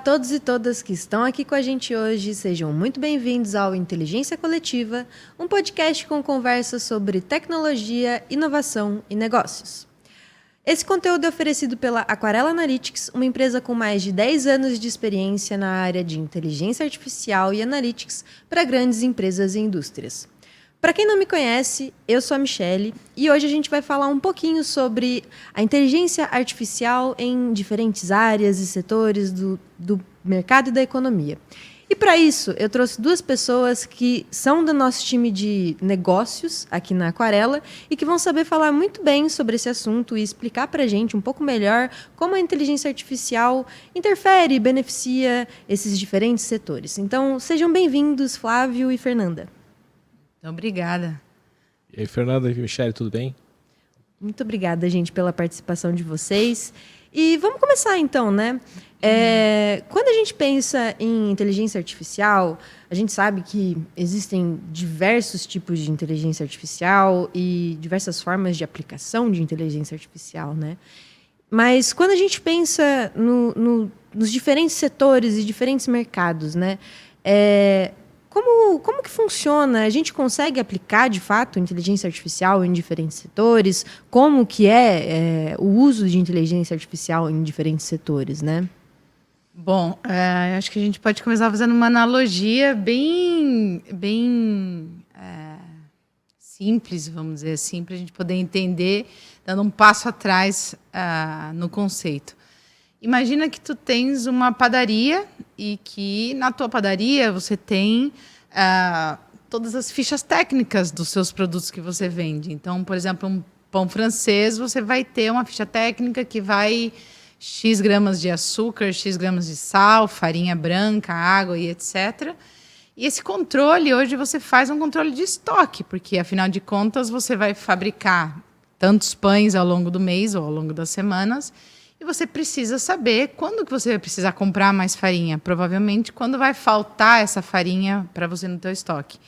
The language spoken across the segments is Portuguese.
todos e todas que estão aqui com a gente hoje, sejam muito bem-vindos ao Inteligência Coletiva, um podcast com conversas sobre tecnologia, inovação e negócios. Esse conteúdo é oferecido pela Aquarela Analytics, uma empresa com mais de 10 anos de experiência na área de inteligência artificial e analytics para grandes empresas e indústrias. Para quem não me conhece, eu sou a Michelle e hoje a gente vai falar um pouquinho sobre a inteligência artificial em diferentes áreas e setores do mercado e da economia. E para isso, eu trouxe duas pessoas que são do nosso time de negócios aqui na Aquarela e que vão saber falar muito bem sobre esse assunto e explicar para a gente um pouco melhor como a inteligência artificial interfere e beneficia esses diferentes setores. Então, sejam bem-vindos, Flávio e Fernanda. Obrigada. E aí, Fernanda e Michelle, tudo bem? Muito obrigada, gente, pela participação de vocês. E vamos começar, então, né? Quando a gente pensa em inteligência artificial, a gente sabe que existem diversos tipos de inteligência artificial e diversas formas de aplicação de inteligência artificial, né? Mas quando a gente pensa nos diferentes setores e diferentes mercados, né? Como que funciona? A gente consegue aplicar, de fato, inteligência artificial em diferentes setores? Como que é o uso de inteligência artificial em diferentes setores, né? Bom, acho que a gente pode começar fazendo uma analogia bem simples, vamos dizer assim, para a gente poder entender, dando um passo atrás no conceito. Imagina que tu tens uma padaria e que na tua padaria você tem todas as fichas técnicas dos seus produtos que você vende. Então, por exemplo, um pão francês, você vai ter uma ficha técnica que vai X gramas de açúcar, X gramas de sal, farinha branca, água e etc. E esse controle, hoje você faz um controle de estoque, porque, afinal de contas, você vai fabricar tantos pães ao longo do mês ou ao longo das semanas. E você precisa saber quando que você vai precisar comprar mais farinha. Provavelmente quando vai faltar essa farinha para você no teu estoque.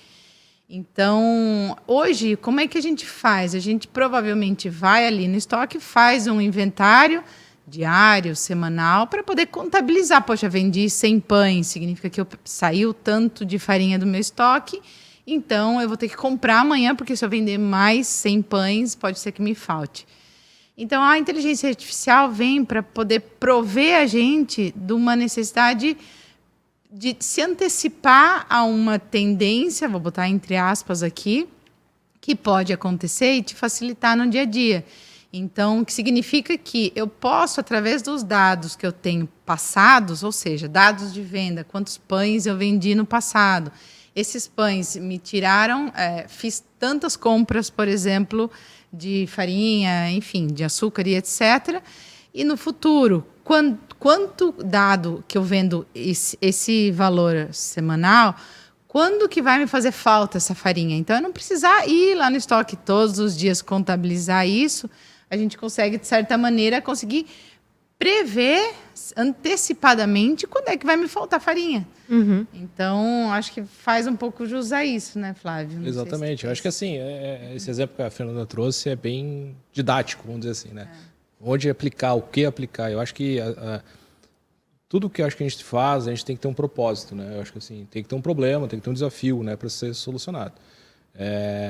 Então, hoje, como é que a gente faz? A gente provavelmente vai ali no estoque, faz um inventário diário, semanal, para poder contabilizar. Poxa, vendi 100 pães, significa que saiu tanto de farinha do meu estoque, então eu vou ter que comprar amanhã, porque se eu vender mais 100 pães, pode ser que me falte. Então, a inteligência artificial vem para poder prover a gente de uma necessidade de se antecipar a uma tendência, vou botar entre aspas aqui, que pode acontecer e te facilitar no dia a dia. Então, o que significa que eu posso, através dos dados que eu tenho passados, ou seja, dados de venda, quantos pães eu vendi no passado, esses pães me tiraram, fiz tantas compras, por exemplo, de farinha, enfim, de açúcar e etc. E no futuro, quanto dado que eu vendo esse valor semanal, quando que vai me fazer falta essa farinha? Então, eu não precisar ir lá no estoque todos os dias contabilizar isso, a gente consegue, de certa maneira, conseguir prever antecipadamente quando é que vai me faltar farinha. Uhum. Então, acho que faz um pouco jus a isso, né, Flávio? Não Exatamente. Eu acho que assim, esse exemplo que a Fernanda trouxe é bem didático, vamos dizer assim, né? Onde aplicar, o que aplicar. Eu acho que tudo que eu acho que a gente faz, a gente tem que ter um propósito, né? Eu acho que assim, tem que ter um problema, tem que ter um desafio, né, para ser solucionado.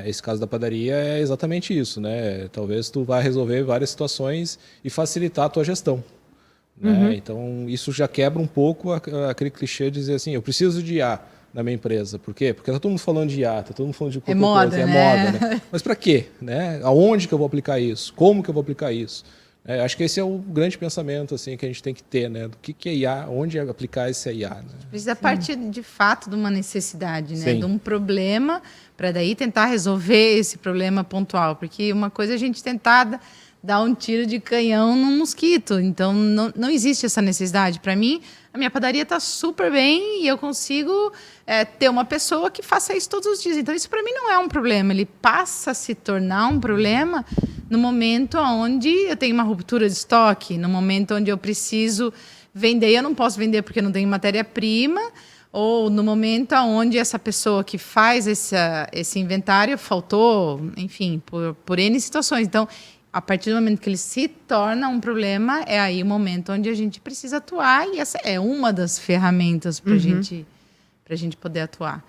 Esse caso da padaria é exatamente isso, né? Talvez tu vá resolver várias situações e facilitar a tua gestão. Né? Uhum. Então, isso já quebra um pouco aquele clichê de dizer assim, eu preciso de IA na minha empresa. Por quê? Porque está todo mundo falando de IA, está todo mundo falando de qualquer moda, coisa. né? Moda, né? Mas para quê? Né? Aonde que eu vou aplicar isso? Como que eu vou aplicar isso? Acho que esse é o grande pensamento assim, que a gente tem que ter, né? Do que é IA, onde aplicar esse IA. Né? Precisa partir, de fato, de uma necessidade, né? Sim. De um problema, para daí tentar resolver esse problema pontual. Porque uma coisa é a gente tentar dar um tiro de canhão num mosquito. Então, não existe essa necessidade. Para mim, a minha padaria está super bem e eu consigo ter uma pessoa que faça isso todos os dias. Então, isso para mim não é um problema. Ele passa a se tornar um problema no momento onde eu tenho uma ruptura de estoque, no momento onde eu preciso vender, eu não posso vender porque não tenho matéria-prima, ou no momento onde essa pessoa que faz esse inventário faltou, enfim, por N situações. Então, a partir do momento que ele se torna um problema, é aí o momento onde a gente precisa atuar, e essa é uma das ferramentas para a gente poder atuar.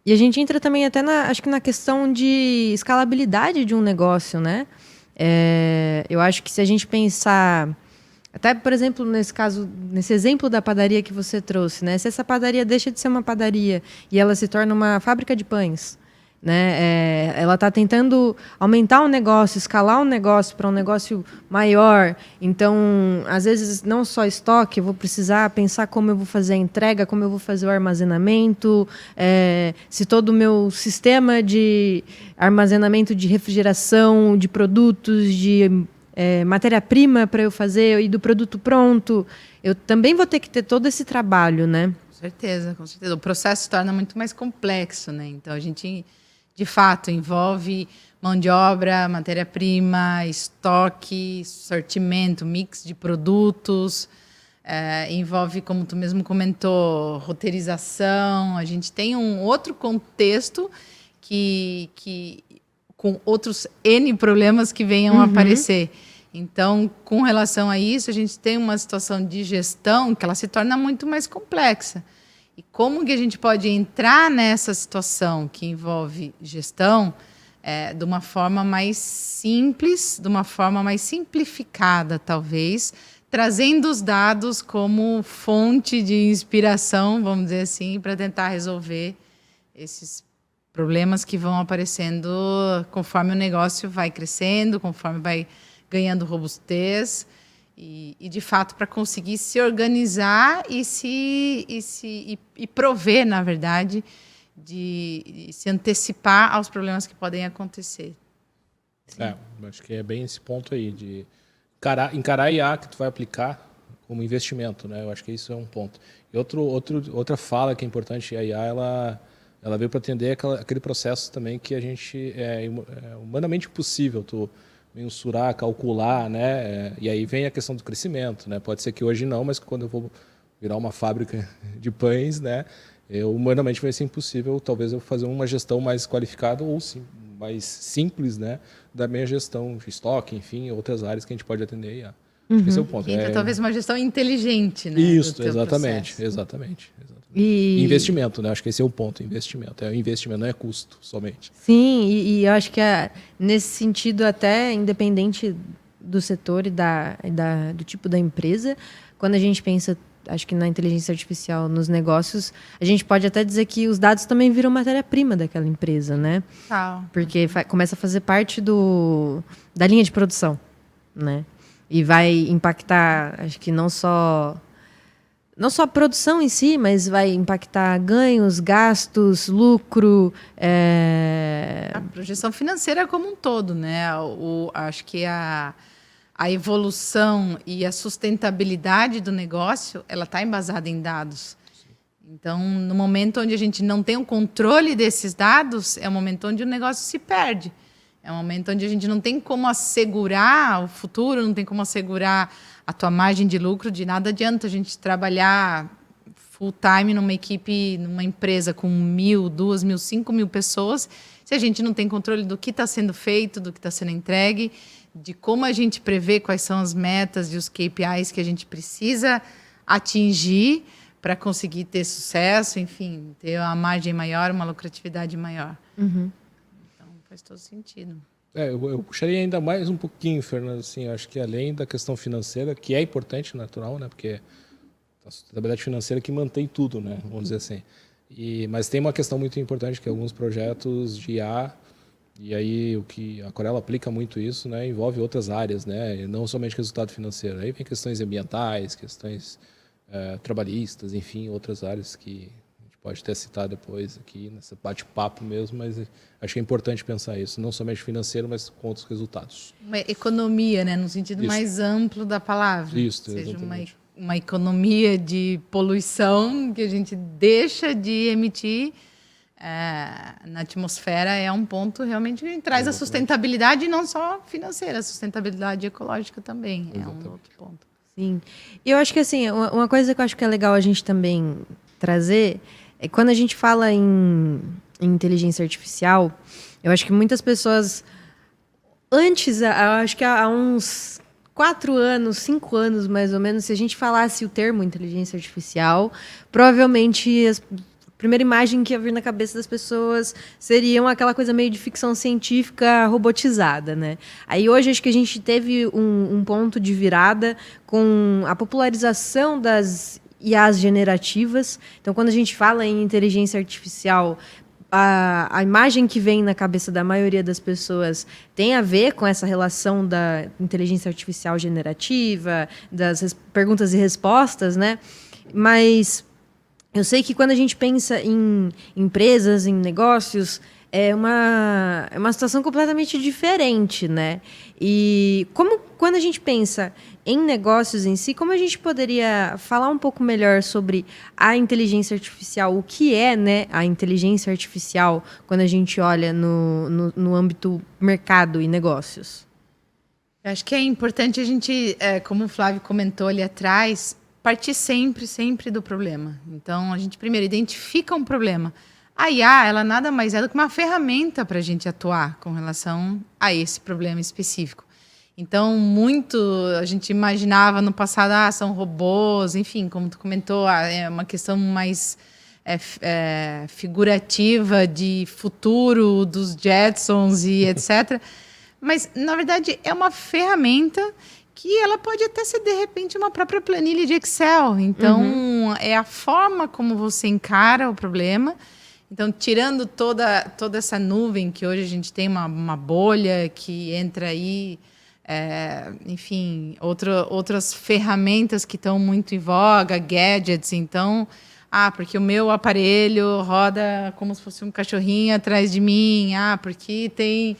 E a gente entra também até, acho que na questão de escalabilidade de um negócio, né? Eu acho que se a gente pensar, até, por exemplo, nesse caso, nesse exemplo da padaria que você trouxe, né? Se essa padaria deixa de ser uma padaria e ela se torna uma fábrica de pães, né? Ela está tentando aumentar o negócio, escalar o negócio para um negócio maior. Então, às vezes, não só estoque, eu vou precisar pensar como eu vou fazer a entrega, como eu vou fazer o armazenamento, se todo o meu sistema de armazenamento de refrigeração, de produtos, de matéria-prima para eu fazer e do produto pronto, eu também vou ter que ter todo esse trabalho, né? Com certeza, com certeza. O processo se torna muito mais complexo, né? Então, a gente, de fato, envolve mão de obra, matéria-prima, estoque, sortimento, mix de produtos, envolve, como tu mesmo comentou, roteirização. A gente tem um outro contexto com outros N problemas que venham a aparecer. Então, com relação a isso, a gente tem uma situação de gestão que ela se torna muito mais complexa. E como que a gente pode entrar nessa situação que envolve gestão de uma forma mais simples, de uma forma mais simplificada, talvez, trazendo os dados como fonte de inspiração, vamos dizer assim, para tentar resolver esses problemas que vão aparecendo conforme o negócio vai crescendo, conforme vai ganhando robustez. E de fato, para conseguir se organizar e prover, na verdade, de se antecipar aos problemas que podem acontecer. Acho que é bem esse ponto aí, de encarar a IA que tu vai aplicar como investimento, né? Eu acho que isso é um ponto. E outra fala que é importante, a IA, ela veio para atender aquele processo também que a gente é humanamente impossível tu mensurar, calcular, né? E aí vem a questão do crescimento, né? Pode ser que hoje não, mas quando eu vou virar uma fábrica de pães, né? Humanamente vai ser impossível, talvez eu fazer uma gestão mais qualificada ou mais simples, né? Da minha gestão de estoque, enfim, outras áreas que a gente pode atender aí. Acho que esse é o ponto. Então, talvez uma gestão inteligente, né? Isso, exatamente. E investimento, né? Acho que esse é o ponto, investimento. É investimento, não é custo somente. Sim, e eu acho que nesse sentido, até independente do setor e do tipo da empresa, quando a gente pensa, acho que na inteligência artificial, nos negócios, a gente pode até dizer que os dados também viram matéria-prima daquela empresa, né? Porque começa a fazer parte da linha de produção, né? E vai impactar, acho que não só a produção em si, mas vai impactar ganhos, gastos, lucro. A projeção financeira como um todo, né? Acho que a evolução e a sustentabilidade do negócio, ela está embasada em dados. Então, no momento onde a gente não tem o controle desses dados, é o momento onde o negócio se perde. É um momento onde a gente não tem como assegurar o futuro, não tem como assegurar a tua margem de lucro. De nada adianta a gente trabalhar full time numa equipe, numa empresa com 1.000, 2.000, 5.000 pessoas, se a gente não tem controle do que está sendo feito, do que está sendo entregue, de como a gente prevê quais são as metas e os KPIs que a gente precisa atingir para conseguir ter sucesso, enfim, ter uma margem maior, uma lucratividade maior. Faz todo sentido. Eu puxaria ainda mais um pouquinho, Fernando, assim, acho que além da questão financeira, que é importante, natural, né, porque a sustentabilidade financeira que mantém tudo, né, vamos dizer assim. Mas tem uma questão muito importante, que é alguns projetos de IA, e aí o que a Corela aplica muito isso, né, envolve outras áreas, né, e não somente resultado financeiro. Aí vem questões ambientais, questões trabalhistas, enfim, outras áreas que pode até citar depois aqui nesse bate-papo mesmo, mas acho que é importante pensar isso, não somente financeiro, mas com outros resultados. Uma economia, né, no sentido mais amplo da palavra. Isso, seja exatamente. uma economia de poluição que a gente deixa de emitir na atmosfera, é um ponto realmente que traz a sustentabilidade, não só financeira, a sustentabilidade ecológica também. Exatamente. É um outro ponto. Sim. E eu acho que assim, uma coisa que eu acho que é legal a gente também trazer quando a gente fala em inteligência artificial, eu acho que muitas pessoas Antes, eu acho que há uns 4 anos, 5 anos mais ou menos, se a gente falasse o termo inteligência artificial, provavelmente a primeira imagem que ia vir na cabeça das pessoas seria aquela coisa meio de ficção científica robotizada, né? Aí hoje acho que a gente teve um ponto de virada com a popularização das IAs generativas. Então, quando a gente fala em inteligência artificial, a imagem que vem na cabeça da maioria das pessoas tem a ver com essa relação da inteligência artificial generativa, das perguntas e respostas, né? Mas eu sei que quando a gente pensa em empresas, em negócios, é uma situação completamente diferente, né? E quando a gente pensa em negócios em si, como a gente poderia falar um pouco melhor sobre a inteligência artificial, o que é, né, a inteligência artificial quando a gente olha no âmbito mercado e negócios? Eu acho que é importante a gente, como o Flávio comentou ali atrás, partir sempre do problema. Então, a gente primeiro identifica um problema. A IA, ela nada mais é do que uma ferramenta para a gente atuar com relação a esse problema específico. Então, a gente imaginava no passado, são robôs, enfim, como tu comentou, é uma questão mais figurativa de futuro dos Jetsons e etc. Mas, na verdade, é uma ferramenta que ela pode até ser, de repente, uma própria planilha de Excel. Então, é a forma como você encara o problema. Então, tirando toda essa nuvem, que hoje a gente tem uma bolha que entra aí, enfim, outras ferramentas que estão muito em voga, gadgets. Então, porque o meu aparelho roda como se fosse um cachorrinho atrás de mim. Porque tem...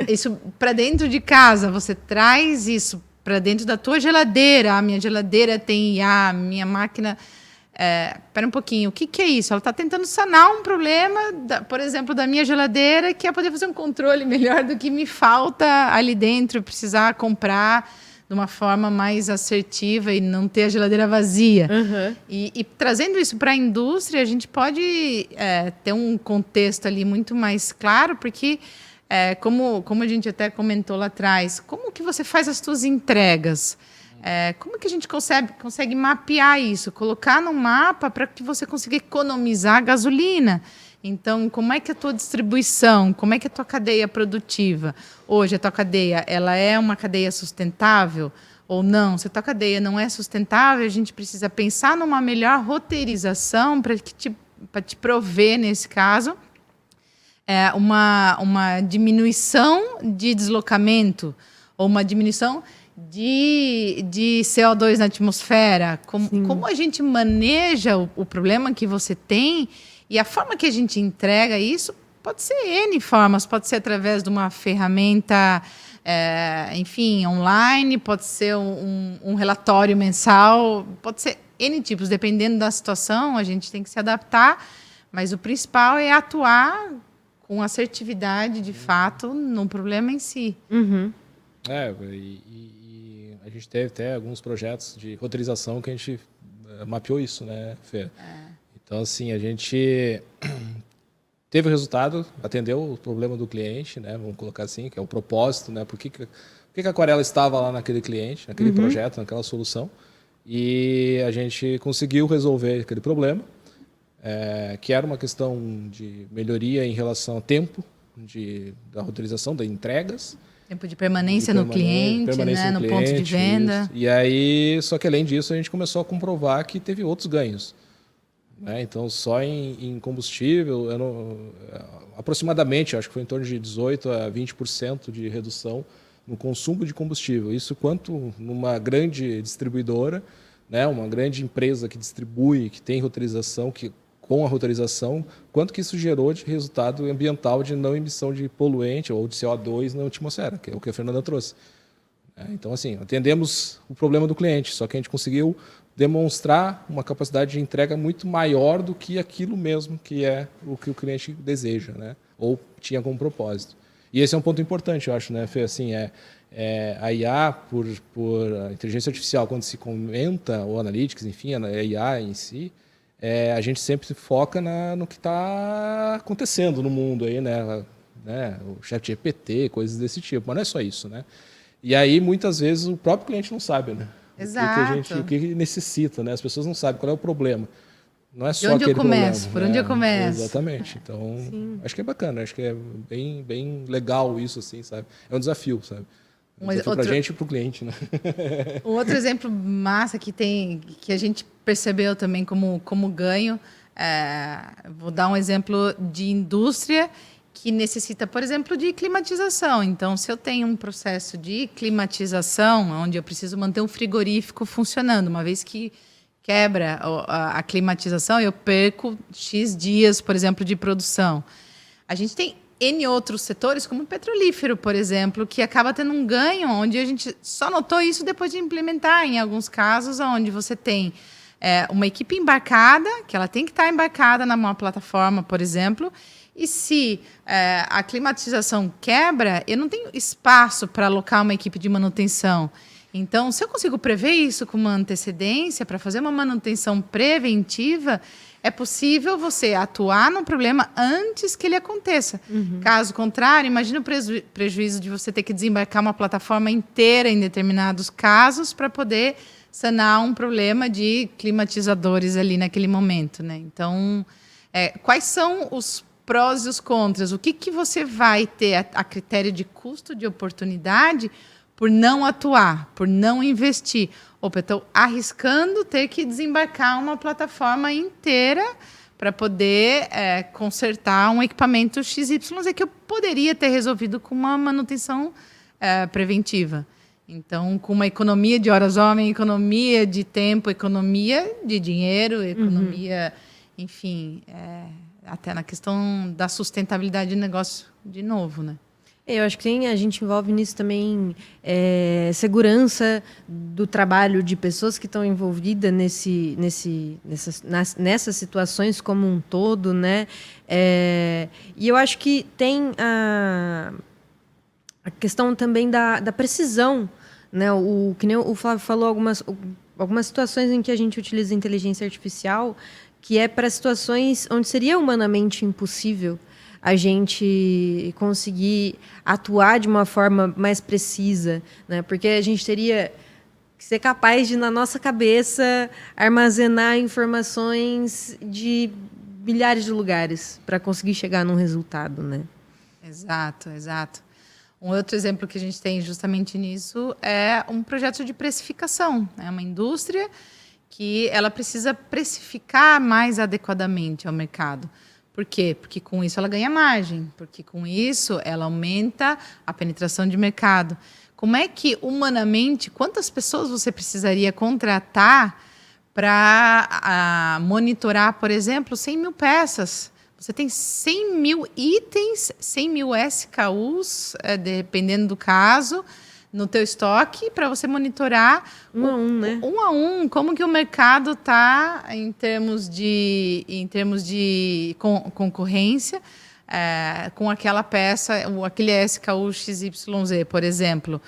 isso para dentro de casa, você traz isso para dentro da tua geladeira. A minha geladeira tem IA, minha máquina... Espera um pouquinho, o que é isso? Ela está tentando sanar um problema, por exemplo, da minha geladeira, que é poder fazer um controle melhor do que me falta ali dentro, precisar comprar de uma forma mais assertiva e não ter a geladeira vazia. E trazendo isso para a indústria, a gente pode ter um contexto ali muito mais claro, porque, como a gente até comentou lá atrás, como que você faz as suas entregas? Como que a gente consegue mapear isso? Colocar no mapa para que você consiga economizar gasolina. Então, como é que é a tua distribuição? Como é que é a tua cadeia produtiva? Hoje, a tua cadeia, ela é uma cadeia sustentável ou não? Se a tua cadeia não é sustentável, a gente precisa pensar numa melhor roteirização para te prover, nesse caso, uma diminuição de deslocamento ou uma diminuição de CO2 na atmosfera, como a gente maneja o problema que você tem e a forma que a gente entrega isso pode ser N formas, pode ser através de uma ferramenta, enfim, online, pode ser um relatório mensal, pode ser N tipos, dependendo da situação, a gente tem que se adaptar, mas o principal é atuar com assertividade, de fato, no problema em si. A gente teve até alguns projetos de roteirização que a gente mapeou isso, né, Fê? Então, assim, a gente teve o resultado, atendeu o problema do cliente, né, vamos colocar assim, que é o propósito, né, por que a Aquarela estava lá naquele cliente, naquele projeto, naquela solução, e a gente conseguiu resolver aquele problema, que era uma questão de melhoria em relação ao tempo da roteirização, das entregas, tempo de permanência no cliente, né, no ponto de venda. Isso. E aí, só que além disso, a gente começou a comprovar que teve outros ganhos. Né? Então, só em combustível, aproximadamente, acho que foi em torno de 18% a 20% de redução no consumo de combustível. Isso quanto numa grande distribuidora, né, uma grande empresa que distribui, que tem roteirização, com a roteirização, quanto que isso gerou de resultado ambiental de não emissão de poluente ou de CO2 na atmosfera, que é o que a Fernanda trouxe. Então, assim, atendemos o problema do cliente, só que a gente conseguiu demonstrar uma capacidade de entrega muito maior do que aquilo mesmo que é o que o cliente deseja, né? Ou tinha como propósito. E esse é um ponto importante, eu acho, né, Fê? Assim, a IA, por a inteligência artificial, quando se comenta, ou analytics, enfim, a IA em si, a gente sempre se foca no que está acontecendo no mundo aí, né? né? O ChatGPT, coisas desse tipo. Mas não é só isso, né? E aí, muitas vezes, o próprio cliente não sabe, né? Exato. O que necessita, né? As pessoas não sabem qual é o problema. Não é só De onde aquele eu começo? problema. Por onde eu começo? Exatamente. Então, acho que é bacana. Acho que é bem legal isso, assim, sabe? É um desafio, sabe? É um desafio para a gente e para o cliente, né? Um outro exemplo massa que a gente percebeu também como ganho, vou dar um exemplo de indústria que necessita, por exemplo, de climatização. Então, se eu tenho um processo de climatização, onde eu preciso manter um frigorífico funcionando, uma vez que quebra a climatização, eu perco X dias, por exemplo, de produção. A gente tem N outros setores, como o petrolífero, por exemplo, que acaba tendo um ganho, onde a gente só notou isso depois de implementar, em alguns casos, onde você tem uma equipe embarcada, que ela tem que estar embarcada numa plataforma, por exemplo, e se a climatização quebra, eu não tenho espaço para alocar uma equipe de manutenção. Então, se eu consigo prever isso com uma antecedência, para fazer uma manutenção preventiva, é possível você atuar no problema antes que ele aconteça. Caso contrário, imagine o prejuízo de você ter que desembarcar uma plataforma inteira em determinados casos para poder sanar um problema de climatizadores ali naquele momento, né? Então, quais são os prós e os contras? O que você vai ter a critério de custo de oportunidade por não atuar, por não investir? Opa, eu estou arriscando ter que desembarcar uma plataforma inteira para poder consertar um equipamento XYZ que eu poderia ter resolvido com uma manutenção preventiva. Então, com uma economia de horas homem, economia de tempo, economia de dinheiro, economia, enfim, até na questão da sustentabilidade do negócio de novo, né? Eu acho que a gente envolve nisso também segurança do trabalho de pessoas que estão envolvidas nessas situações como um todo, né? E eu acho que tem a questão também da precisão, né? Que nem o Flávio falou, algumas situações em que a gente utiliza inteligência artificial, que é para situações onde seria humanamente impossível a gente conseguir atuar de uma forma mais precisa, né? Porque a gente teria que ser capaz de, na nossa cabeça, armazenar informações de milhares de lugares para conseguir chegar num resultado, né? Exato, exato. Um outro exemplo que a gente tem justamente nisso é um projeto de precificação. É uma indústria que ela precisa precificar mais adequadamente ao mercado. Por quê? Porque com isso ela ganha margem, porque com isso ela aumenta a penetração de mercado. Como é que, humanamente, quantas pessoas você precisaria contratar para monitorar, por exemplo, 100 mil peças? Você tem 100 mil itens, 100 mil SKUs, dependendo do caso, no teu estoque, para você monitorar um a um, né? Um a um, como que o mercado está em termos de concorrência com aquela peça, aquele SKU XYZ, por exemplo.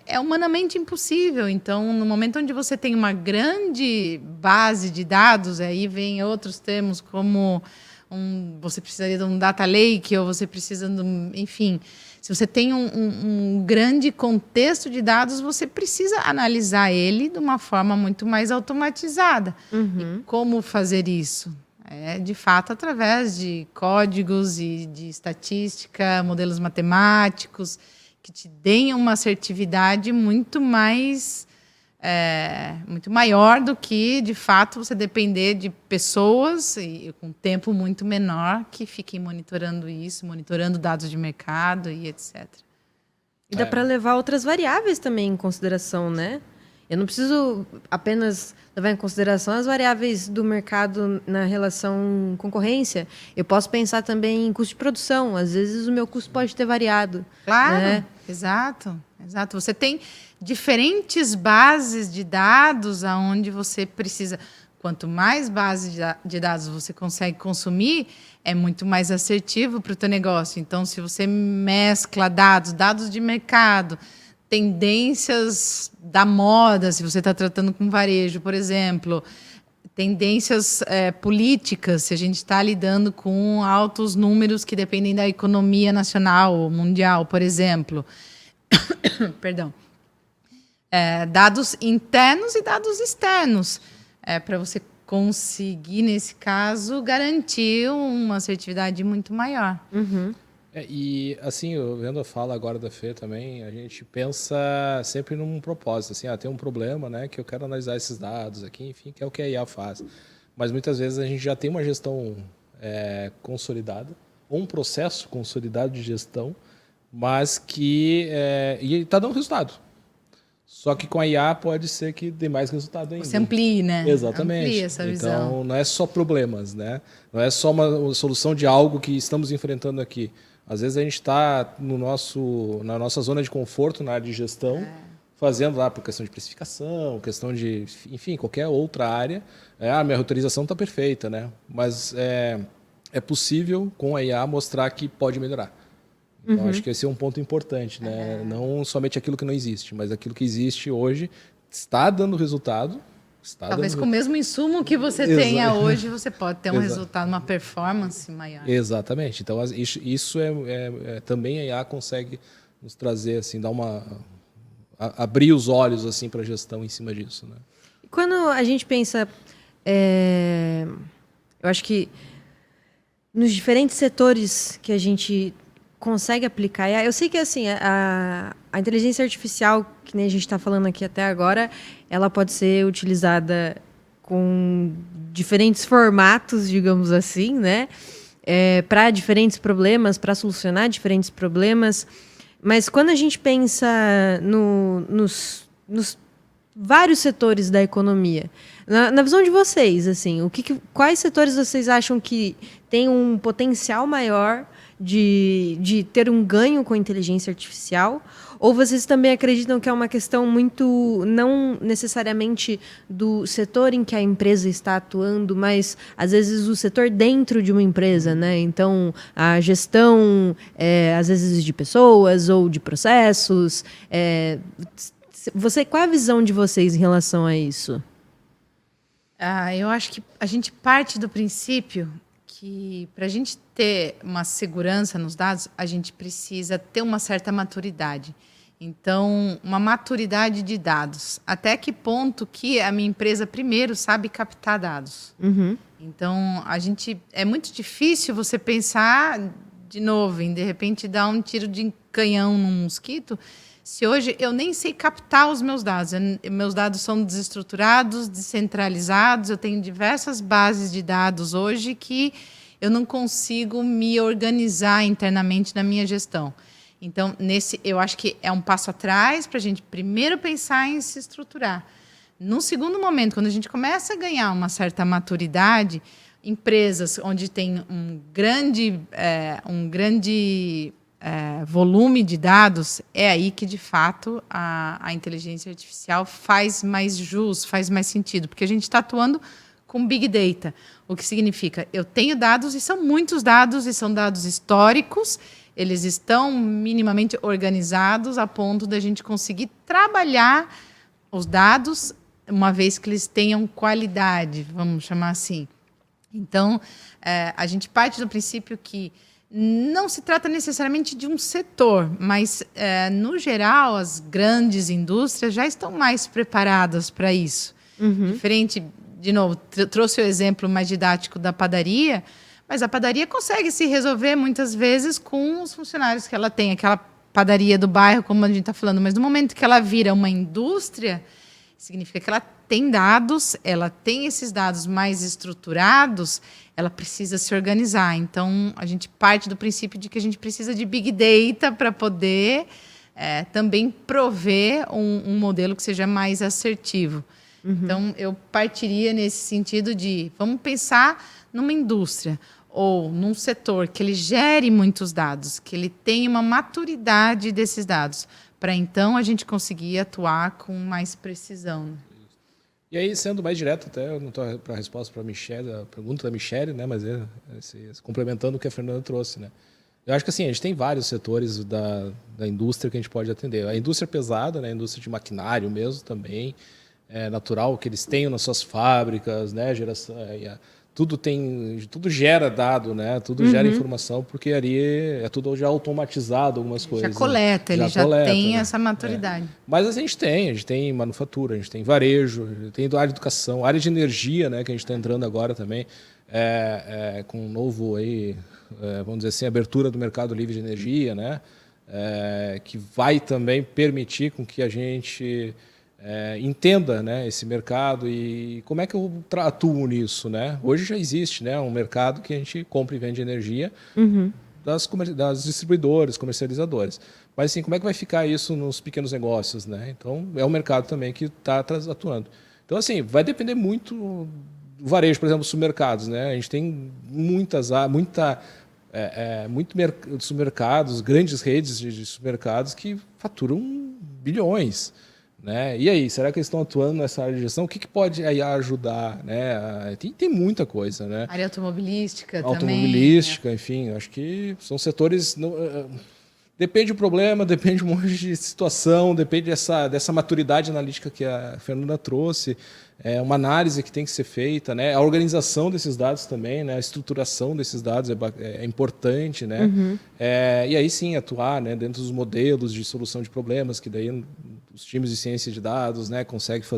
É humanamente impossível. Então, no momento onde você tem uma grande base de dados, aí vem outros termos como você precisaria de um data lake, ou você precisa de enfim, se você tem um grande contexto de dados, você precisa analisar ele de uma forma muito mais automatizada. E como fazer isso? De fato, através de códigos e de estatística, modelos matemáticos, que te deem uma assertividade muito maior do que, de fato, você depender de pessoas e com tempo muito menor que fiquem monitorando isso, monitorando dados de mercado e etc. E dá para levar outras variáveis também em consideração, né? Eu não preciso apenas levar em consideração as variáveis do mercado na relação concorrência. Eu posso pensar também em custo de produção. Às vezes o meu custo pode ter variado. Claro, né? Exato. Você tem diferentes bases de dados aonde você precisa. Quanto mais base de dados você consegue consumir, é muito mais assertivo para o teu negócio. Então, se você mescla dados de mercado, tendências da moda, se você está tratando com varejo, por exemplo, tendências políticas, se a gente está lidando com altos números que dependem da economia nacional ou mundial, por exemplo. Perdão. Dados internos e dados externos, para você conseguir, nesse caso, garantir uma assertividade muito maior. Uhum. E assim, eu vendo a fala agora da Fê também, a gente pensa sempre num propósito, assim, tem um problema, né, que eu quero analisar esses dados aqui, enfim, que é o que a IA faz. Mas muitas vezes a gente já tem uma gestão consolidada, ou um processo consolidado de gestão, mas que está dando resultado. Só que com a IA pode ser que dê mais resultado ainda. Você amplie, né? Exatamente. Amplie essa visão. Então, não é só problemas, né? Não é só uma solução de algo que estamos enfrentando aqui. Às vezes a gente está na nossa zona de conforto, na área de gestão, fazendo lá por questão de precificação, questão de, enfim, qualquer outra área. Minha autorização está perfeita, né? Mas é possível, com a IA, mostrar que pode melhorar. Então, acho que esse é um ponto importante, né? Não somente aquilo que não existe, mas aquilo que existe hoje está dando resultado. Talvez com o mesmo insumo que você tenha hoje, você pode ter um resultado, uma performance maior. Exatamente. Então, isso também a IA consegue nos trazer, assim, abrir os olhos assim, para a gestão em cima disso. Né? Quando a gente pensa, eu acho que nos diferentes setores que a gente consegue aplicar. Eu sei que assim a inteligência artificial, que nem a gente está falando aqui até agora, ela pode ser utilizada com diferentes formatos, digamos assim, né? Para diferentes problemas, para solucionar diferentes problemas. Mas quando a gente pensa nos vários setores da economia, na visão de vocês, assim, quais setores vocês acham que têm um potencial maior de ter um ganho com a inteligência artificial? Ou vocês também acreditam que é uma questão muito, não necessariamente do setor em que a empresa está atuando, mas, às vezes, o setor dentro de uma empresa, né? Então, a gestão, às vezes, de pessoas ou de processos. Qual é a visão de vocês em relação a isso? Eu acho que a gente parte do princípio que, para a gente ter uma segurança nos dados, a gente precisa ter uma certa maturidade. Então, uma maturidade de dados. Até que ponto que a minha empresa, primeiro, sabe captar dados? Uhum. Então, é muito difícil você pensar, de novo, em, de repente, dar um tiro de canhão num mosquito, se hoje eu nem sei captar os meus dados. Meus dados são desestruturados, descentralizados, eu tenho diversas bases de dados hoje que eu não consigo me organizar internamente na minha gestão. Então, eu acho que é um passo atrás para a gente primeiro pensar em se estruturar. Num segundo momento, quando a gente começa a ganhar uma certa maturidade, empresas onde tem um grande volume de dados, é aí que, de fato, a inteligência artificial faz mais jus, faz mais sentido, porque a gente está atuando com Big Data, o que significa eu tenho dados, e são muitos dados, e são dados históricos, eles estão minimamente organizados a ponto da gente conseguir trabalhar os dados, uma vez que eles tenham qualidade, vamos chamar assim. Então, a gente parte do princípio que não se trata necessariamente de um setor, mas, no geral, as grandes indústrias já estão mais preparadas para isso. Uhum. Diferente, de novo, trouxe o exemplo mais didático da padaria, mas a padaria consegue se resolver muitas vezes com os funcionários que ela tem, aquela padaria do bairro, como a gente está falando, mas no momento que ela vira uma indústria, significa que ela tem dados, ela tem esses dados mais estruturados, ela precisa se organizar. Então, a gente parte do princípio de que a gente precisa de Big Data para poder também prover um modelo que seja mais assertivo. Uhum. Então, eu partiria nesse sentido de, vamos pensar numa indústria ou num setor que ele gere muitos dados, que ele tenha uma maturidade desses dados, para então a gente conseguir atuar com mais precisão. E aí, sendo mais direto, até eu não estou para a resposta para a pergunta da Michelle, né, mas complementando o que a Fernanda trouxe. Né? Eu acho que assim, a gente tem vários setores da indústria que a gente pode atender. A indústria pesada, né, a indústria de maquinário mesmo também, natural que eles tenham nas suas fábricas, né? Geração, tudo gera dado, né? Tudo gera informação, porque ali é tudo já automatizado, algumas coisas. Já coleta, né? ele já coleta, tem né? essa maturidade. Mas a gente tem manufatura, a gente tem varejo, tem área de educação, área de energia, né? Que a gente está entrando agora também, com um novo aí, vamos dizer assim, abertura do mercado livre de energia, né? Que vai também permitir com que a gente entenda, né, esse mercado e como é que eu atuo nisso, né? Hoje já existe, né, um mercado que a gente compra e vende energia das distribuidoras, comercializadoras. Mas assim, como é que vai ficar isso nos pequenos negócios, né? Então é um mercado também que está atuando. Então assim, vai depender muito do varejo, por exemplo, supermercados, né? A gente tem muitos supermercados, grandes redes de supermercados que faturam bilhões. Né? E aí, será que eles estão atuando nessa área de gestão? O que pode aí ajudar? Né? Tem muita coisa. Né? Área automobilística também. Automobilística, enfim, acho que são setores... Depende do problema, depende de um monte de situação, depende dessa maturidade analítica que a Fernanda trouxe, uma análise que tem que ser feita, né? A organização desses dados também, né? A estruturação desses dados é importante, né? E aí sim atuar, né? Dentro dos modelos de solução de problemas, que daí os times de ciência de dados, né? Conseguem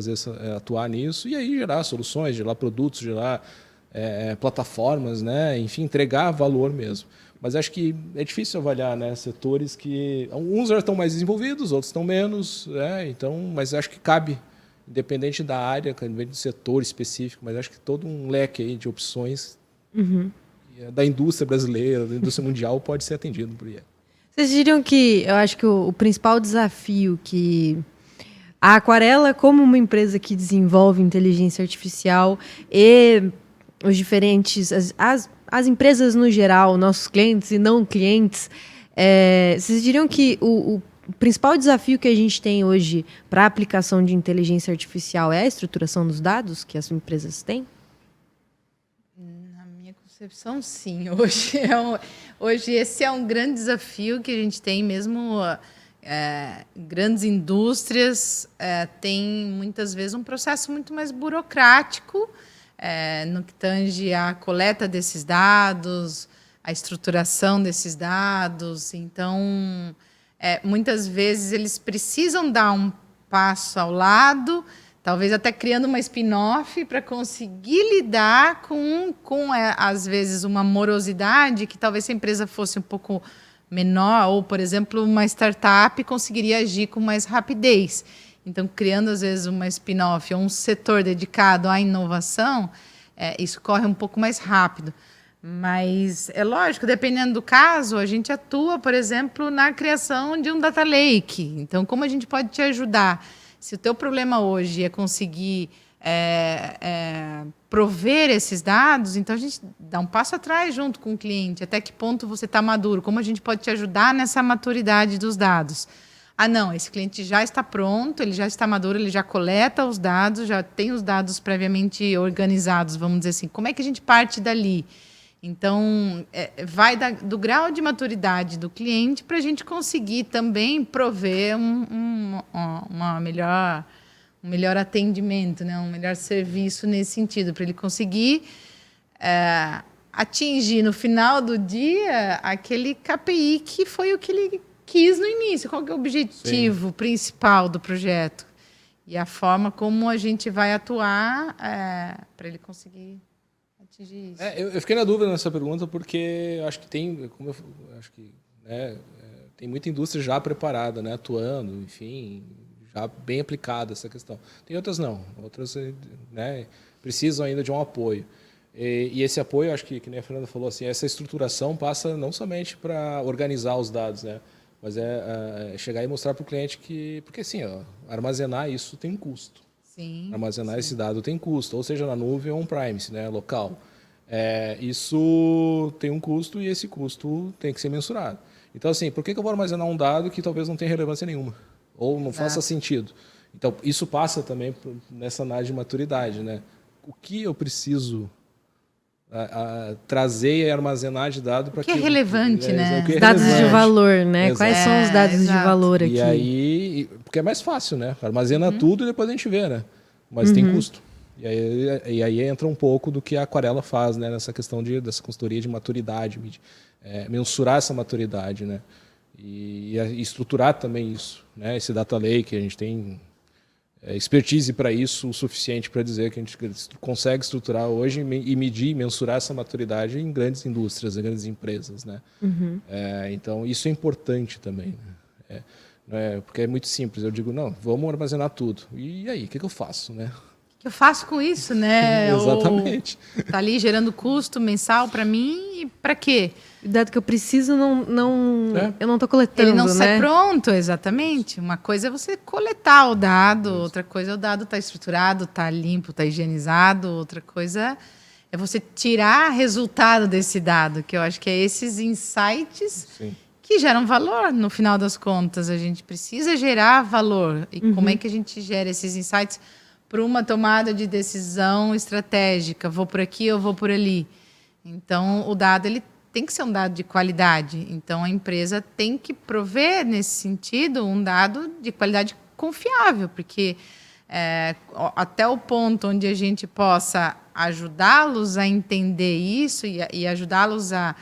atuar nisso e aí gerar soluções, gerar produtos, gerar plataformas, né? Enfim, entregar valor mesmo. Mas acho que é difícil avaliar, né, setores que... Uns já estão mais desenvolvidos, outros estão menos. Então, mas acho que cabe, independente da área, independente do setor específico, mas acho que todo um leque aí de opções da indústria brasileira, da indústria mundial, pode ser atendido por IA. Vocês diriam que, eu acho que o principal desafio que a Aquarela, como uma empresa que desenvolve inteligência artificial e os diferentes... As empresas no geral, nossos clientes e não clientes, vocês diriam que o principal desafio que a gente tem hoje para a aplicação de inteligência artificial é a estruturação dos dados que as empresas têm? Na minha concepção, sim. Hoje esse é um grande desafio que a gente tem mesmo. Grandes indústrias têm muitas vezes um processo muito mais burocrático no que tange a coleta desses dados, a estruturação desses dados. Então, muitas vezes eles precisam dar um passo ao lado, talvez até criando uma spin-off para conseguir lidar com às vezes, uma morosidade que talvez se a empresa fosse um pouco menor, ou, por exemplo, uma startup conseguiria agir com mais rapidez. Então, criando, às vezes, uma spin-off ou um setor dedicado à inovação, isso corre um pouco mais rápido. Mas, é lógico, dependendo do caso, a gente atua, por exemplo, na criação de um data lake. Então, como a gente pode te ajudar? Se o teu problema hoje é conseguir prover esses dados, então a gente dá um passo atrás junto com o cliente. Até que ponto você está maduro? Como a gente pode te ajudar nessa maturidade dos dados? Não, esse cliente já está pronto, ele já está maduro, ele já coleta os dados, já tem os dados previamente organizados, vamos dizer assim. Como é que a gente parte dali? Então, vai do grau de maturidade do cliente para a gente conseguir também prover um melhor atendimento, né? Um melhor serviço nesse sentido, para ele conseguir atingir no final do dia aquele KPI que foi o que ele quis no início. Qual que é o objetivo principal do projeto? E a forma como a gente vai atuar para ele conseguir atingir isso. Eu fiquei na dúvida nessa pergunta porque eu acho que tem muita indústria já preparada, né, atuando, enfim, já bem aplicada essa questão. Tem outras não, outras, né, precisam ainda de um apoio. E esse apoio, acho que nem a Fernanda falou, assim, essa estruturação passa não somente para organizar os dados, né, mas chegar e mostrar para o cliente que... Porque, assim, armazenar isso tem um custo. Sim. Armazenar esse dado tem custo, ou seja, na nuvem ou on-premise, né, local. Isso tem um custo e esse custo tem que ser mensurado. Então, assim, por que eu vou armazenar um dado que talvez não tenha relevância nenhuma? Ou não faça sentido? Então, isso passa também nessa análise de maturidade, né? O que eu preciso... trazer e armazenar de dado para que é relevante, né? Os dados de valor, né? Exato. Quais são os dados de valor aqui? E aí, porque é mais fácil, né? Armazena tudo e depois a gente vê, né? mas tem custo. E aí entra um pouco do que a Aquarela faz, né, nessa questão dessa consultoria de maturidade, mensurar essa maturidade, né, e estruturar também isso, né, esse data lake, a gente tem expertise para isso o suficiente para dizer que a gente consegue estruturar hoje e medir e mensurar essa maturidade em grandes indústrias, em grandes empresas, né. Então isso é importante também, né, porque é muito simples, eu digo, não, vamos armazenar tudo, e aí, o que eu faço, né? O que eu faço com isso, né? Exatamente. Tá ali gerando custo mensal para mim e para quê? O dado que eu preciso, eu não estou coletando, Ele não né? sai pronto, exatamente. Uma coisa é você coletar o dado, outra coisa é o dado estar estruturado, tá limpo, tá higienizado, outra coisa é você tirar resultado desse dado, que eu acho que é esses insights que geram valor, no final das contas. A gente precisa gerar valor. E como é que a gente gera esses insights para uma tomada de decisão estratégica? Vou por aqui ou vou por ali? Então, o dado ele tem que ser um dado de qualidade. Então, a empresa tem que prover, nesse sentido, um dado de qualidade confiável, porque até o ponto onde a gente possa ajudá-los a entender isso e ajudá-los a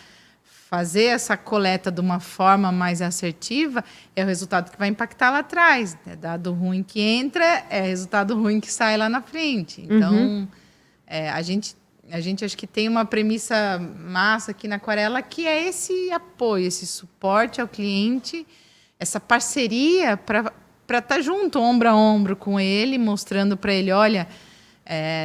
fazer essa coleta de uma forma mais assertiva, é o resultado que vai impactar lá atrás. É dado ruim que entra, é resultado ruim que sai lá na frente. Então, a gente acho que tem uma premissa massa aqui na Aquarela, que é esse apoio, esse suporte ao cliente, essa parceria para estar junto, ombro a ombro com ele, mostrando para ele, olha,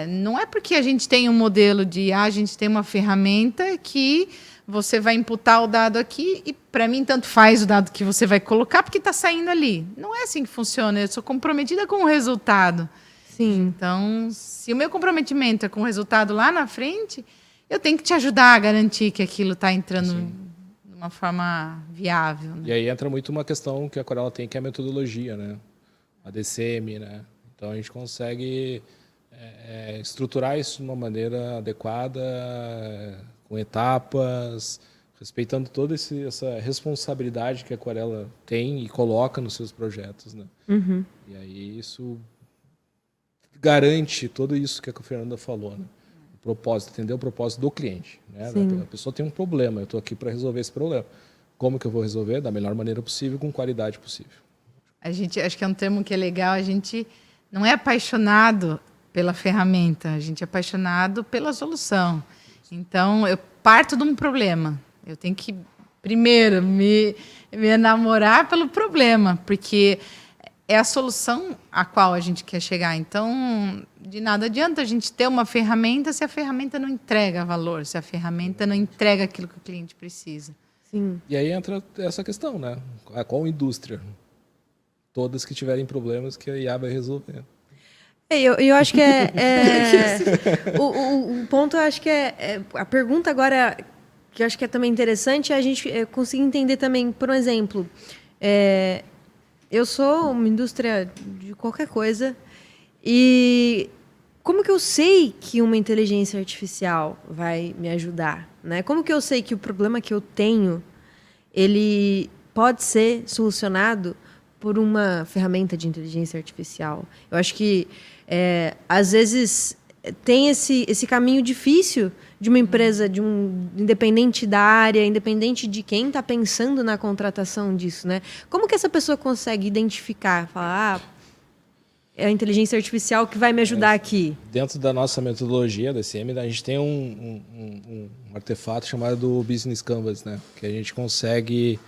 não é porque a gente tem um modelo de, a gente tem uma ferramenta que você vai imputar o dado aqui e, para mim, tanto faz o dado que você vai colocar, porque está saindo ali. Não é assim que funciona. Eu sou comprometida com o resultado. Sim. Então, se o meu comprometimento é com o resultado lá na frente, eu tenho que te ajudar a garantir que aquilo está entrando de uma forma viável. Né? E aí entra muito uma questão que a Aquarela tem, que é a metodologia, né? A DCM, né? Então, a gente consegue estruturar isso de uma maneira adequada, com etapas, respeitando toda essa responsabilidade que a Aquarela tem e coloca nos seus projetos, né? E aí isso garante tudo isso que a Fernanda falou, né? O propósito, entender o propósito do cliente, né? A pessoa tem um problema, eu estou aqui para resolver esse problema. Como que eu vou resolver? Da melhor maneira possível, com qualidade possível. Acho que é um termo que é legal, a gente não é apaixonado pela ferramenta, a gente é apaixonado pela solução. Então, eu parto de um problema. Eu tenho que, primeiro, me enamorar pelo problema, porque é a solução a qual a gente quer chegar. Então, de nada adianta a gente ter uma ferramenta se a ferramenta não entrega valor, se a ferramenta não entrega aquilo que o cliente precisa. Sim. E aí entra essa questão, né? Qual indústria? Todas que tiverem problemas que a IA vai resolver. Eu acho que o ponto, eu acho que a pergunta agora, que eu acho que é também interessante, é a gente conseguir entender também, por exemplo, eu sou uma indústria de qualquer coisa, e como que eu sei que uma inteligência artificial vai me ajudar, né? Como que eu sei que o problema que eu tenho, ele pode ser solucionado por uma ferramenta de inteligência artificial? Eu acho que, às vezes, tem esse caminho difícil de uma empresa, independente da área, independente de quem está pensando na contratação disso, né? Como que essa pessoa consegue identificar, falar, é a inteligência artificial que vai me ajudar aqui? Dentro da nossa metodologia da DCM, a gente tem um artefato chamado Business Canvas, né? Que a gente consegue...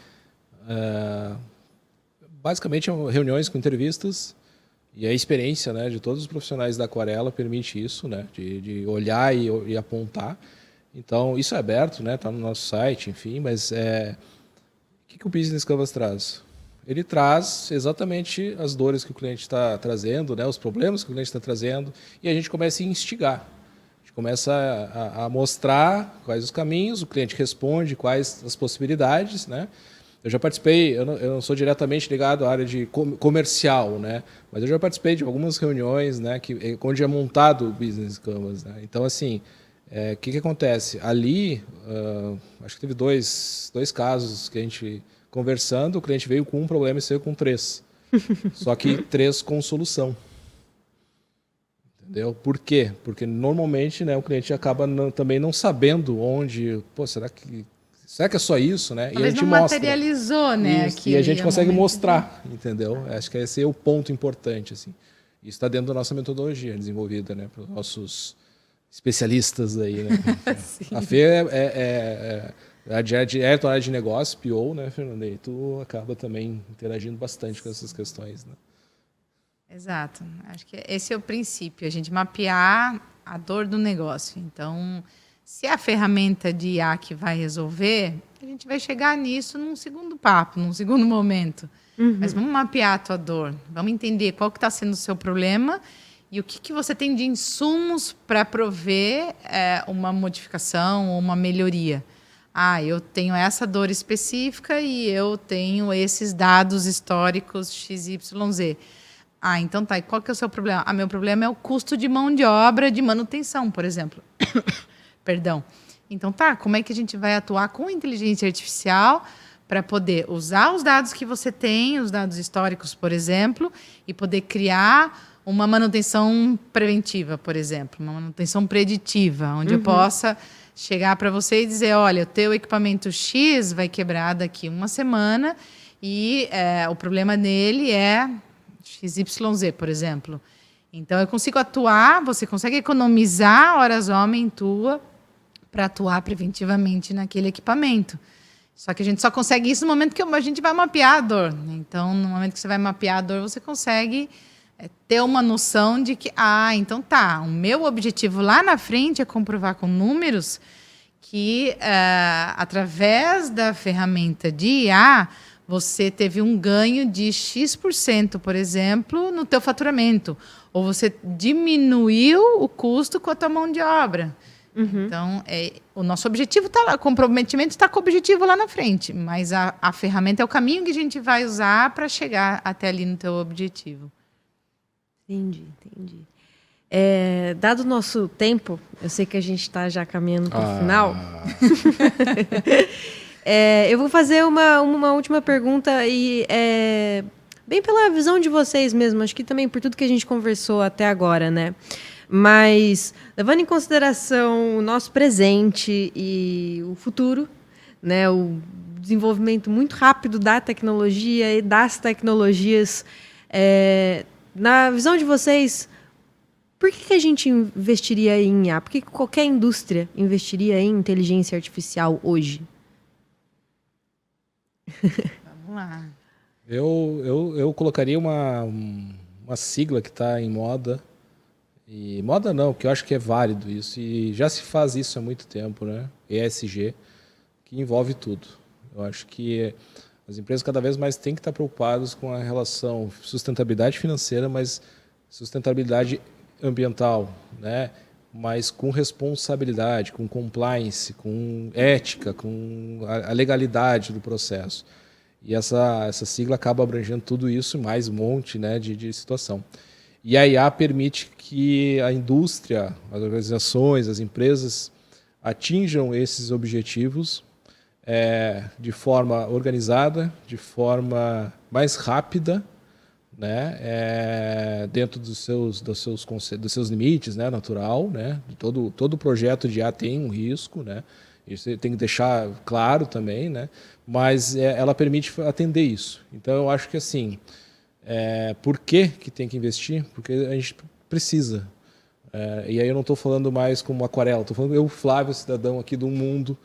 basicamente, reuniões com entrevistas, e a experiência, né, de todos os profissionais da Aquarela permite isso, né, de olhar e apontar. Então, isso é aberto, né, está no nosso site, enfim, mas o que o Business Canvas traz? Ele traz exatamente as dores que o cliente está trazendo, né, os problemas que o cliente está trazendo, e a gente começa a instigar. A gente começa a mostrar quais os caminhos, o cliente responde quais as possibilidades, né. Eu já participei, eu não sou diretamente ligado à área de comercial, né? Mas eu já participei de algumas reuniões, né, onde é montado o Business Canvas, né? Então, assim, o que acontece? Ali, acho que teve dois casos que a gente, conversando, o cliente veio com um problema e saiu com 3. Só que 3 com solução. Entendeu? Por quê? Porque normalmente, né, o cliente acaba também não sabendo onde, pô, será que é só isso, né? Talvez e a gente não mostra. materializou, né? Isso, e a gente consegue momento. mostrar, entendeu? Acho que esse é o ponto importante, assim. Isso está dentro da nossa metodologia desenvolvida, né, para os nossos especialistas aí, né? A Fê a diretora área de negócio, PO, né, Fernanda? E tu acaba também interagindo bastante com essas questões, né? Exato. Acho que esse é o princípio, a gente mapear a dor do negócio. Então, se é a ferramenta de IA que vai resolver, a gente vai chegar nisso num segundo papo, num segundo momento. Mas vamos mapear a tua dor, vamos entender qual que está sendo o seu problema e o que você tem de insumos para prover uma modificação ou uma melhoria. Ah, eu tenho essa dor específica e eu tenho esses dados históricos XYZ. Ah, então tá. E qual que é o seu problema? Ah, meu problema é o custo de mão de obra de manutenção, por exemplo. Perdão. Então tá, como é que a gente vai atuar com inteligência artificial para poder usar os dados que você tem, os dados históricos, por exemplo, e poder criar uma manutenção preventiva, por exemplo, uma manutenção preditiva, onde eu possa chegar para você e dizer, olha, o teu equipamento X vai quebrar daqui uma semana e o problema nele é XYZ, por exemplo. Então, eu consigo atuar, você consegue economizar horas homem tua para atuar preventivamente naquele equipamento. Só que a gente só consegue isso no momento que a gente vai mapear a dor. Então, no momento que você vai mapear a dor, você consegue ter uma noção de que, então tá, o meu objetivo lá na frente é comprovar com números que, através da ferramenta de IA, você teve um ganho de X%, por exemplo, no teu faturamento. Ou você diminuiu o custo com a tua mão de obra. Então, o nosso objetivo está lá, o comprometimento está com o objetivo lá na frente. Mas a ferramenta é o caminho que a gente vai usar para chegar até ali no teu objetivo. Entendi. Dado o nosso tempo, eu sei que a gente está já caminhando para o final. Eu vou fazer uma última pergunta e bem pela visão de vocês mesmo, acho que também por tudo que a gente conversou até agora, né? Mas levando em consideração o nosso presente e o futuro, né? O desenvolvimento muito rápido da tecnologia e das tecnologias, na visão de vocês, por que a gente investiria em IA? Por que qualquer indústria investiria em inteligência artificial hoje? Vamos lá. Eu colocaria uma sigla que está em moda. E moda não, porque eu acho que é válido isso. E já se faz isso há muito tempo, né? ESG, que envolve tudo. Eu acho que as empresas cada vez mais têm que estar preocupadas com a relação sustentabilidade financeira, mas sustentabilidade ambiental, né? Mas com responsabilidade, com compliance, com ética, com a legalidade do processo. E essa sigla acaba abrangendo tudo isso e mais um monte, né, de situação. E a IA permite que a indústria, as organizações, as empresas atinjam esses objetivos de forma organizada, de forma mais rápida, né, dentro dos seus limites, né, natural, né, todo projeto de IA tem um risco, né, isso tem que deixar claro também, né, mas ela permite atender isso. Então eu acho que assim, por que tem que investir? Porque a gente precisa. E aí eu não estou falando mais como aquarela, estou falando eu, Flávio, cidadão aqui do mundo.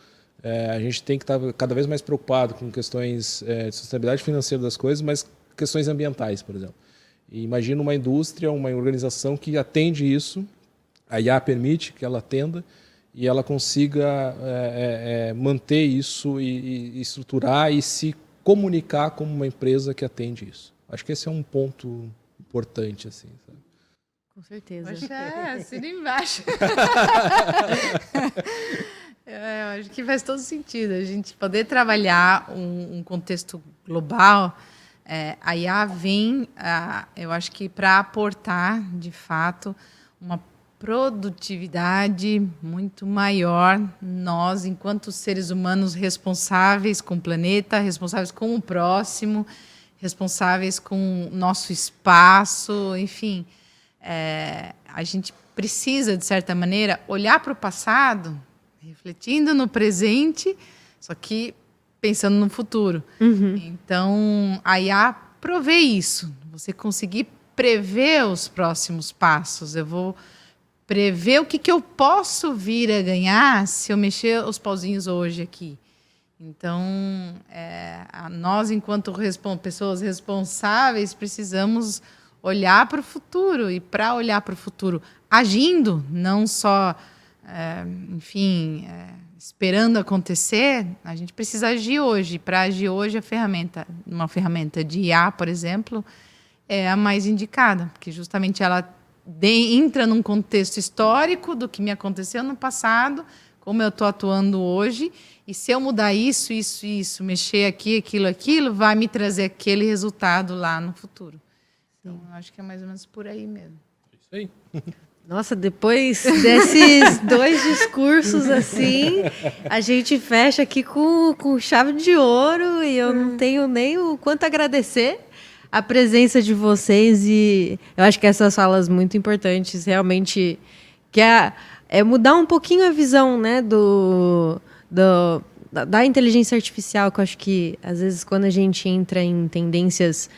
A gente tem que estar cada vez mais preocupado com questões de sustentabilidade financeira das coisas, mas questões ambientais, por exemplo. E imagina uma indústria, uma organização que atende isso, a IA permite que ela atenda e ela consiga manter isso e estruturar e se comunicar como uma empresa que atende isso. Acho que esse é um ponto importante, assim, sabe? Com certeza. Poxa, assina embaixo. Eu acho que faz todo sentido. A gente poder trabalhar um contexto global, a IA vem, eu acho que para aportar, de fato, uma produtividade muito maior. Nós, enquanto seres humanos responsáveis com o planeta, responsáveis com o próximo, responsáveis com o nosso espaço, enfim. a gente precisa, de certa maneira, olhar para o passado, refletindo no presente, só que pensando no futuro. Então, a IA provê isso. Você conseguir prever os próximos passos. Eu vou prever o que eu posso vir a ganhar se eu mexer os pauzinhos hoje aqui. Então, nós, enquanto pessoas responsáveis, precisamos olhar para o futuro. E para olhar para o futuro agindo, não só, esperando acontecer, a gente precisa agir hoje. Para agir hoje, uma ferramenta de IA, por exemplo, é a mais indicada, porque justamente ela entra num contexto histórico do que me aconteceu no passado, como eu estou atuando hoje, e se eu mudar isso, mexer aqui, aquilo, vai me trazer aquele resultado lá no futuro. Então, eu acho que é mais ou menos por aí mesmo. Isso aí. Nossa, depois desses 2 discursos assim, a gente fecha aqui com chave de ouro e eu não tenho nem o quanto agradecer a presença de vocês, e eu acho que essas falas muito importantes realmente, que é mudar um pouquinho a visão, né, da inteligência artificial, que eu acho que às vezes quando a gente entra em tendências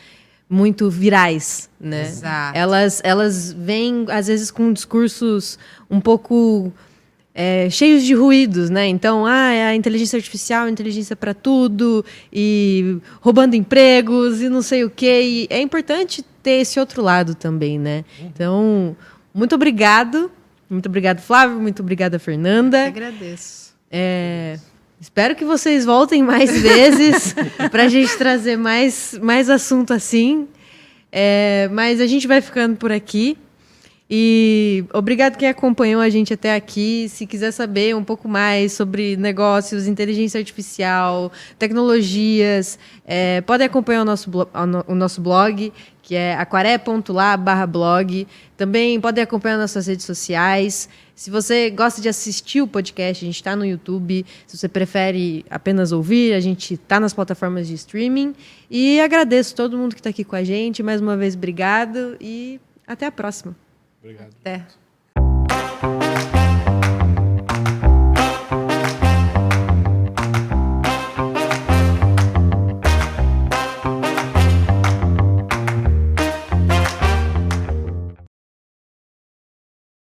muito virais, né? Exato. Elas vêm, às vezes, com discursos um pouco cheios de ruídos, né? Então, é a inteligência artificial, inteligência para tudo, e roubando empregos, e não sei o quê. E é importante ter esse outro lado também, né? Então, muito obrigado. Muito obrigado, Flávio. Muito obrigada, Fernanda. Eu agradeço. Espero que vocês voltem mais vezes para a gente trazer mais assunto assim. Mas a gente vai ficando por aqui. E obrigado quem acompanhou a gente até aqui. Se quiser saber um pouco mais sobre negócios, inteligência artificial, tecnologias, pode acompanhar o nosso blog, que é aquaré.lá/blog. Também pode acompanhar nossas redes sociais. Se você gosta de assistir o podcast, a gente está no YouTube. Se você prefere apenas ouvir, a gente está nas plataformas de streaming. E agradeço todo mundo que está aqui com a gente. Mais uma vez, obrigado e até a próxima. Obrigado. Até.